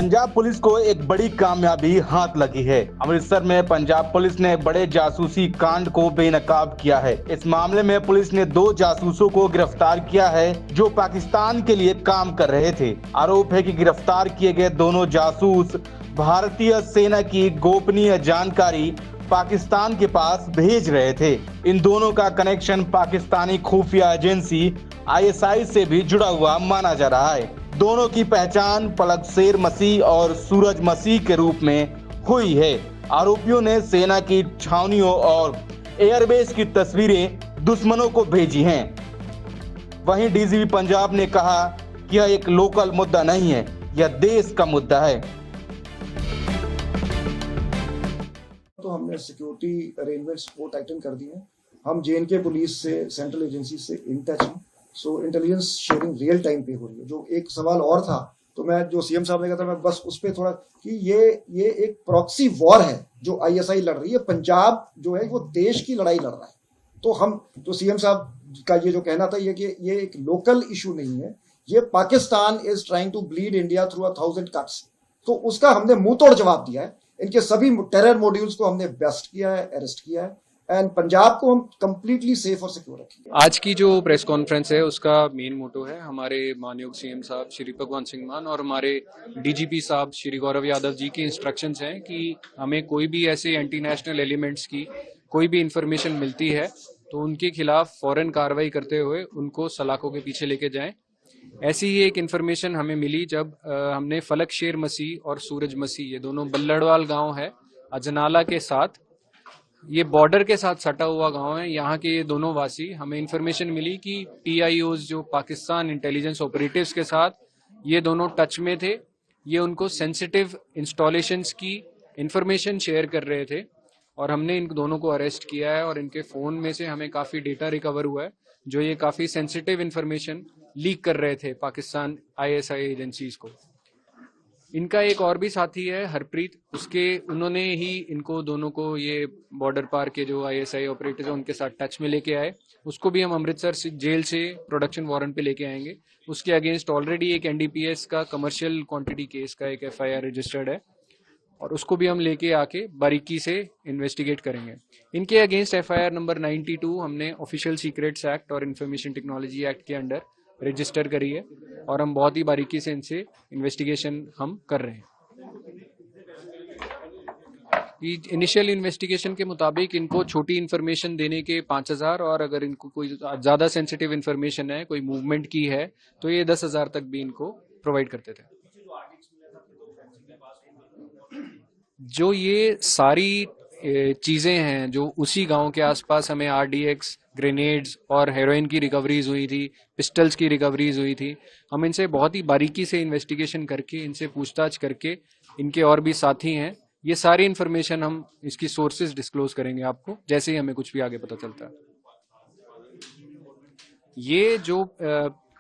Punjab police को एक बड़ी कामयाबी हाथ लगी है। अमृतसर में पंजाब पुलिस ने बड़े जासूसी कांड को बेनकाब किया है। इस मामले में पुलिस ने 2 जासूसों को गिरफ्तार किया है जो पाकिस्तान के लिए काम कर रहे थे। आरोप है कि गिरफ्तार किए गए दोनों जासूस भारतीय सेना की गोपनीय जानकारी पाकिस्तान के पास भेज रहे थे। इन दोनों का कनेक्शन पाकिस्तानी खुफिया एजेंसी ISI से भी जुड़ा हुआ माना जा रहा है। दोनों की पहचान पलक शेर मसीह और सूरज मसीह के रूप में हुई है। आरोपियों ने सेना की छावनियों और एयरबेस की तस्वीरें दुश्मनों को भेजी हैं। वहीं DGP पंजाब ने कहा कि यह एक लोकल मुद्दा नहीं है, यह देश का मुद्दा है। तो हमने सिक्योरिटी अरेंजमेंट्स को टाइटन कर दिए हैं। हम JNK पुलिस से, सेंट्रल एजेंसी से इन टच हैं। सो इंटेलिजेंस शेयरिंग रियल टाइम पे हो रही है। जो एक सवाल और था, तो मैं जो CM साहब ने कहा था, मैं बस उस पर थोड़ा कि ये एक प्रॉक्सी वॉर है जो ISI लड़ रही है। पंजाब जो है वो देश की लड़ाई लड़ रहा है। तो हम जो CM साहब का ये जो कहना था ये कि ये एक लोकल इशू नहीं है, ये Pakistan is trying to bleed India through 1000 cuts. तो उसका हमने मुंह तोड़ जवाब दिया है। इनके सभी टेरर मॉड्यूल्स को हमने बेस्ट किया है, अरेस्ट किया है एंड पंजाब को हम कंप्लीटली सेफ और सिक्योर रखेंगे। आज की जो प्रेस कॉन्फ्रेंस है उसका मेन मोटो है हमारे माननीय CM साहब श्री भगवंत सिंह मान और हमारे DGP साहब श्री गौरव यादव जी की इंस्ट्रक्शंस हैं कि हमें कोई भी ऐसे एंटी नेशनल एलिमेंट्स की कोई भी इंफॉर्मेशन मिलती है तो उनके खिलाफ फौरन कार्रवाई करते हुए उनको सलाखों के पीछे लेके जाएं। ऐसी ही एक इन्फॉर्मेशन हमें मिली जब हमने फलक शेर मसीह और सूरज मसीह, ये दोनों बल्लड़वाल गांव है अजनाला के साथ, ये बॉर्डर के साथ सटा हुआ गांव है। यहाँ के ये दोनों वासी, हमें इन्फॉर्मेशन मिली कि PIOs जो पाकिस्तान इंटेलिजेंस ऑपरेटिव्स के साथ ये दोनों टच में थे। ये उनको सेंसिटिव इंस्टॉलेशंस की इन्फॉर्मेशन शेयर कर रहे थे और हमने इन दोनों को अरेस्ट किया है और इनके फ़ोन में से हमें काफ़ी डेटा रिकवर हुआ है जो ये काफ़ी सेंसिटिव इन्फॉर्मेशन लीक कर रहे थे पाकिस्तान ISI एजेंसीज को। इनका एक और भी साथी है हरप्रीत, उन्होंने ही इनको दोनों को ये बॉर्डर पार के जो ISI ऑपरेटर्स हैं उनके साथ टच में लेके आए। उसको भी हम अमृतसर से जेल से प्रोडक्शन वारंट पे लेके आएंगे। उसके अगेंस्ट ऑलरेडी एक NDPS का कमर्शियल क्वांटिटी केस का एक FIR रजिस्टर्ड है और उसको भी हम लेके आके बारीकी से इन्वेस्टिगेट करेंगे। इनके अगेंस्ट FIR नंबर 92 हमने ऑफिशियल सीक्रेट्स एक्ट और इंफॉर्मेशन टेक्नोलॉजी एक्ट के अंडर रजिस्टर करी है और हम बहुत ही बारीकी से इनसे इन्वेस्टिगेशन हम कर रहे हैं। इनिशियल इन्वेस्टिगेशन के मुताबिक इनको छोटी इन्फॉर्मेशन देने के 5000 और अगर इनको कोई ज़्यादा सेंसिटिव इन्फॉर्मेशन है, कोई मूवमेंट की है, तो ये 10,000 तक भी इनको प्रोवाइड करते थे। जो ये सारी चीज़ें हैं जो उसी गांव के आसपास हमें RDX, ग्रेनेड्स और हेरोइन की रिकवरीज हुई थी, पिस्टल्स की रिकवरीज हुई थी। हम इनसे बहुत ही बारीकी से इन्वेस्टिगेशन करके, इनसे पूछताछ करके, इनके और भी साथी हैं, ये सारी इन्फॉर्मेशन हम इसकी सोर्सेज डिस्क्लोज करेंगे आपको जैसे ही हमें कुछ भी आगे पता चलता है। ये जो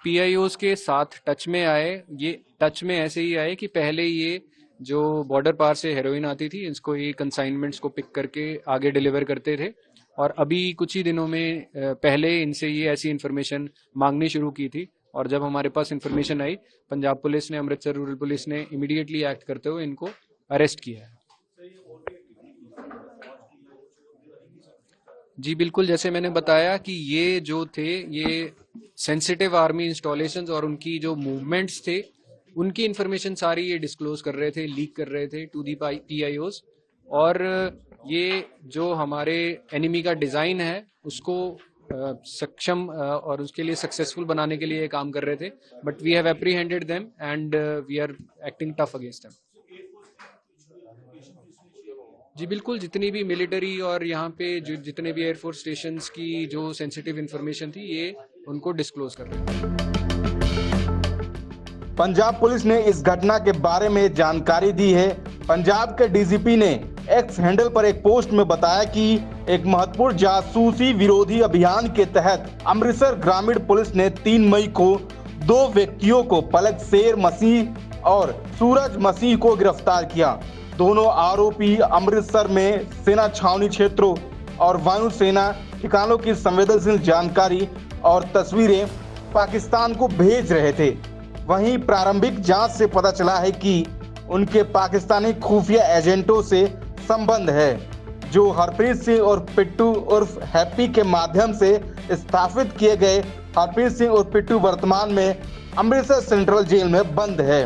PIOs के साथ टच में आए, ये टच में ऐसे ही आए कि पहले ये जो बॉर्डर पार से हेरोइन आती थी, इसको ये कंसाइनमेंट्स को पिक करके आगे डिलीवर करते थे और अभी कुछ ही दिनों में पहले इनसे ये ऐसी इन्फॉर्मेशन मांगनी शुरू की थी और जब हमारे पास इन्फॉर्मेशन आई, पंजाब पुलिस ने, अमृतसर रूरल पुलिस ने इमीडिएटली एक्ट करते हुए इनको अरेस्ट किया है। जी बिल्कुल, जैसे मैंने बताया कि ये जो थे ये सेंसिटिव आर्मी इंस्टॉलेशंस और उनकी जो मूवमेंट्स थे उनकी इन्फॉर्मेशन सारी ये डिस्क्लोज कर रहे थे, लीक कर रहे थे टू दी PIOs और ये जो हमारे एनिमी का डिज़ाइन है उसको सक्षम और उसके लिए सक्सेसफुल बनाने के लिए काम कर रहे थे। But we have apprehended them and we are acting tough against them. जी बिल्कुल, जितनी भी मिलिट्री और यहाँ पे जो जितने भी एयरफोर्स स्टेशंस की जो सेंसिटिव इन्फॉर्मेशन थी ये उनको डिस्क्लोज कर रहे हैं। पंजाब पुलिस ने इस घटना के बारे में जानकारी दी है। पंजाब के DGP ने X हैंडल पर एक पोस्ट में बताया कि एक महत्वपूर्ण जासूसी विरोधी अभियान के तहत अमृतसर ग्रामीण पुलिस ने 3 मई को 2 व्यक्तियों को पलक शेर मसीह और सूरज मसीह को गिरफ्तार किया। दोनों आरोपी अमृतसर में सेना छावनी क्षेत्रों और वायुसेना ठिकानों की संवेदनशील जानकारी और तस्वीरें पाकिस्तान को भेज रहे थे। वहीं प्रारंभिक जांच से पता चला है कि उनके पाकिस्तानी खुफिया एजेंटों से संबंध है, जो हरप्रीत सिंह और पिट्टू उर्फ हैप्पी के माध्यम से स्थापित किए गए। हरप्रीत सिंह और पिट्टू वर्तमान में अमृतसर सेंट्रल जेल में बंद है।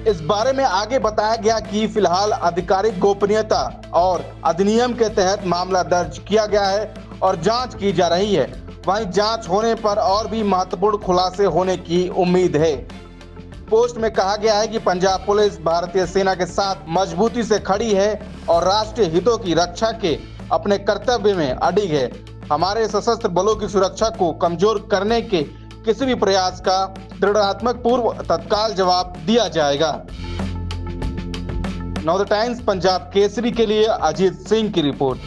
इस बारे में आगे बताया गया कि फिलहाल आधिकारिक गोपनीयता और अधिनियम के तहत मामला दर्ज किया गया है और जांच की जा रही है। वहीं जांच होने पर और भी महत्वपूर्ण खुलासे होने की उम्मीद है। पोस्ट में कहा गया है कि पंजाब पुलिस भारतीय सेना के साथ मजबूती से खड़ी है और राष्ट्रीय हितों की रक्षा के अपने कर्तव्य में अडिग है। हमारे सशस्त्र बलों की सुरक्षा को कमजोर करने के किसी भी प्रयास का दृढ़ात्मक पूर्व तत्काल जवाब दिया जाएगा। Now the times Punjab Kesari के लिए अजीत सिंह की रिपोर्ट।